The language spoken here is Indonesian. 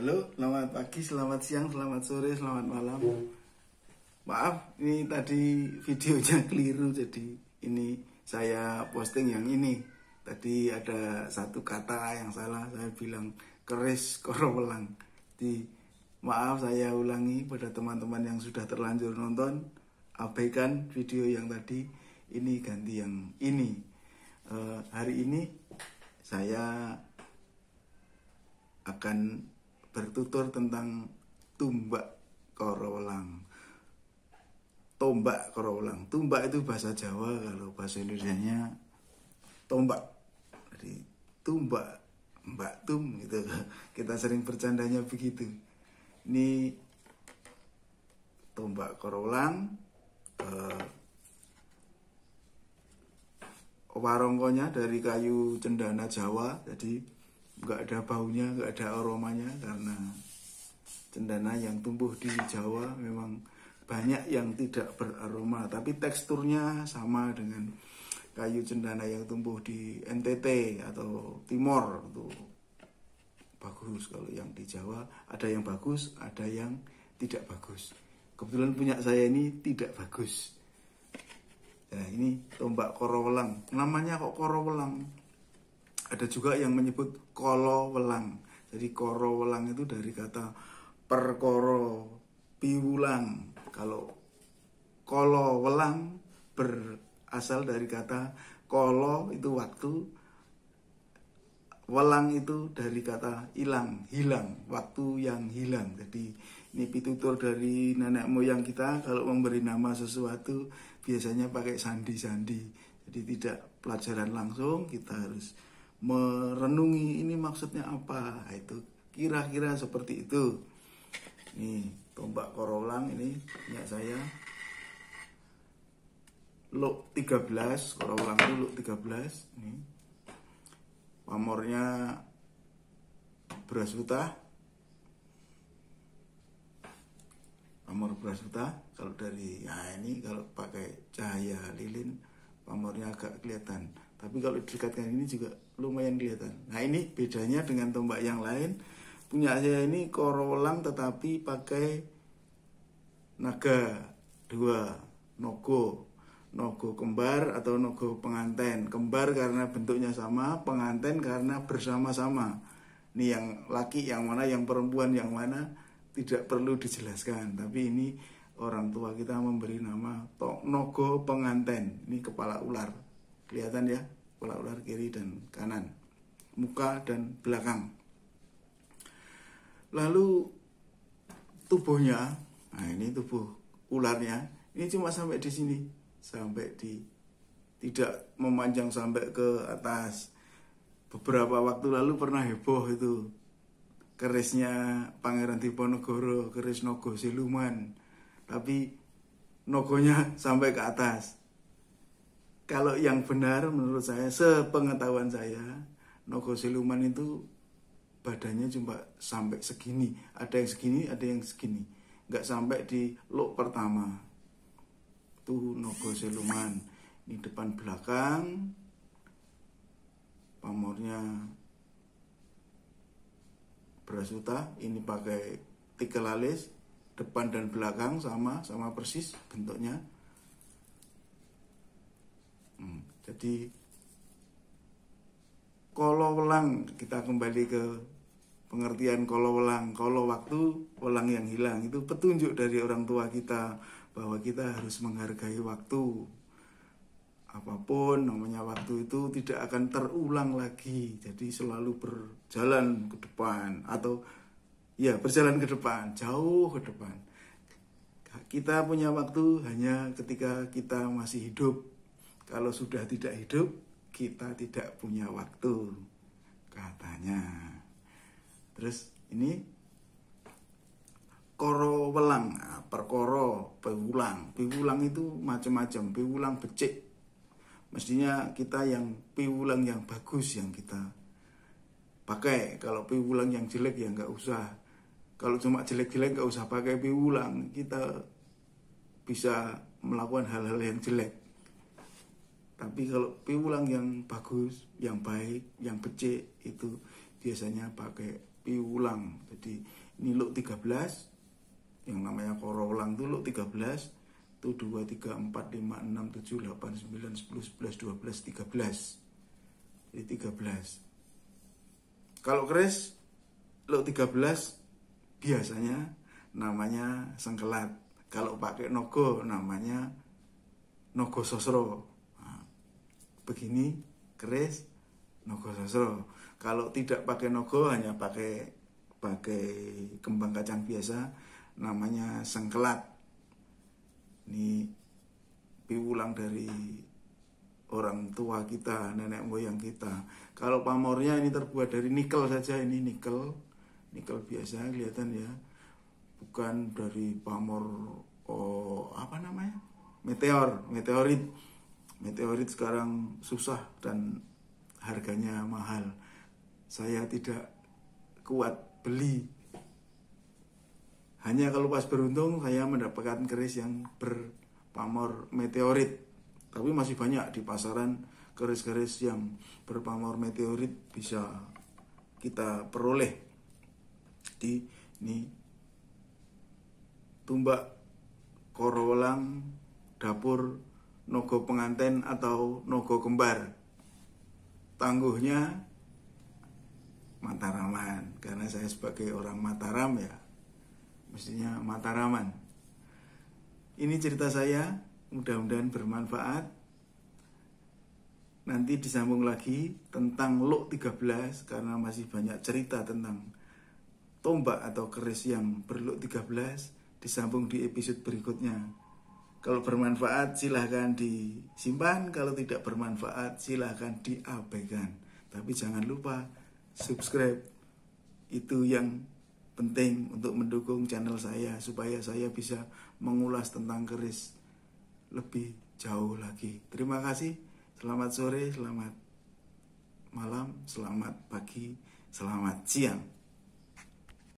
Halo, selamat pagi, selamat siang, selamat sore, selamat malam. Maaf, ini tadi videonya keliru, jadi ini saya posting yang ini. Tadi ada satu kata yang salah, saya bilang keris korowelang. Jadi maaf, saya ulangi pada teman-teman yang sudah terlanjur nonton. Abaikan video yang tadi, ini ganti yang ini. Hari ini saya akan bertutur tentang tumbak korowelang. Tombak korowelang. Tumbak itu bahasa Jawa, kalau bahasa Indonesianya tombak. Jadi tumbak, mbak tum gitu. Kita sering bercandanya begitu. Ini tombak korowelang. Warongkonya dari kayu cendana Jawa, jadi nggak ada baunya, nggak ada aromanya, karena cendana yang tumbuh di Jawa memang banyak yang tidak beraroma, tapi teksturnya sama dengan kayu cendana yang tumbuh di NTT atau Timor. Itu bagus. Kalau yang di Jawa ada yang bagus, ada yang tidak bagus. Kebetulan punya saya ini tidak bagus. Nah, ini tombak korowelang. Namanya kok korowelang? Ada juga yang menyebut kolowelang. Jadi korowelang itu dari kata perkoro piwulang. Kalau kolowelang berasal dari kata kolo itu waktu, welang itu dari kata hilang, waktu yang hilang. Jadi ini pitutur dari nenek moyang kita, kalau memberi nama sesuatu biasanya pakai sandi-sandi. Jadi tidak pelajaran langsung, kita harus merenungi ini maksudnya apa. Itu kira-kira seperti itu. Nih, tombak korowelang ini punya saya. Luk 13, korowelang itu luk 13. Nih. Pamornya beras putih. Pamor beras putih. Kalau dari ini kalau pakai cahaya lilin pamornya agak kelihatan. Tapi kalau didekatkan ini juga lumayan kelihatan. Nah, ini bedanya dengan tombak yang lain. Punya saya ini korowelang tetapi pakai naga 2, nogo kembar atau nogo penganten. Kembar karena bentuknya sama, penganten karena bersama-sama. Ini yang laki yang mana, yang perempuan yang mana tidak perlu dijelaskan. Tapi ini orang tua kita memberi nama nogo penganten. Ini kepala ular. Kelihatan ya, kepala ular kiri dan kanan, muka dan belakang. Lalu tubuhnya, nah ini tubuh ularnya, ini cuma sampai di sini, tidak memanjang sampai ke atas. Beberapa waktu lalu pernah heboh itu kerisnya Pangeran Diponegoro, keris Nogo Siluman, tapi nogonya sampai ke atas. Kalau yang benar menurut saya, sepengetahuan saya, Nogo Siluman itu badannya cuma sampai segini. Ada yang segini, ada yang segini. Nggak sampai di luk pertama. Itu Nogo Siluman. Ini depan belakang. Pamornya beras putih. Ini pakai tikel alis. Depan dan belakang sama persis bentuknya. Jadi kolowelang, kita kembali ke pengertian kolowelang. Kolo waktu, welang yang hilang. Itu petunjuk dari orang tua kita bahwa kita harus menghargai waktu. Apapun namanya waktu itu tidak akan terulang lagi. Jadi selalu berjalan ke depan, atau ya berjalan ke depan, jauh ke depan. Kita punya waktu hanya ketika kita masih hidup. Kalau sudah tidak hidup, kita tidak punya waktu, katanya. Terus ini korowelang, perkoro, piwulang. Piwulang itu macam-macam, piwulang becik. Mestinya kita yang piwulang yang bagus yang kita pakai. Kalau piwulang yang jelek ya nggak usah. Kalau cuma jelek-jelek nggak usah pakai piwulang. Kita bisa melakukan hal-hal yang jelek. Tapi kalau piwulang yang bagus, yang baik, yang becik, itu biasanya pakai piulang. Jadi ini luk 13, yang namanya koro ulang itu luk 13, itu 2, 3, 4, 5, 6, 7, 8, 9, 10, 11, 12, 13. Jadi 13. Kalau keris luk 13 biasanya namanya sengkelat. Kalau pakai nogo namanya nogo sosro. Nah, begini keris nogo sosro. Kalau tidak pakai nogo, hanya pakai kembang kacang biasa, namanya sengkelat. Ini piulang dari orang tua kita, nenek moyang kita. Kalau pamornya ini terbuat dari nikel saja, ini nikel biasa, kelihatan ya, bukan dari pamor meteorit sekarang susah dan harganya mahal. Saya tidak kuat beli. Hanya kalau pas beruntung saya mendapatkan keris yang berpamor meteorit. Tapi masih banyak di pasaran keris-keris yang berpamor meteorit bisa kita peroleh. Jadi ini tumbak koro welang dapur nogo penganten atau nogo kembar. Tangguhnya Mataraman, karena saya sebagai orang Mataram ya mestinya Mataraman. Ini cerita saya, mudah-mudahan bermanfaat. Nanti disambung lagi tentang luk 13, karena masih banyak cerita tentang tombak atau keris yang berluk 13, disambung di episode berikutnya. Kalau bermanfaat silahkan disimpan, kalau tidak bermanfaat silahkan diabaikan. Tapi jangan lupa subscribe, itu yang penting untuk mendukung channel saya supaya saya bisa mengulas tentang keris lebih jauh lagi. Terima kasih. Selamat sore, selamat malam, selamat pagi, selamat siang.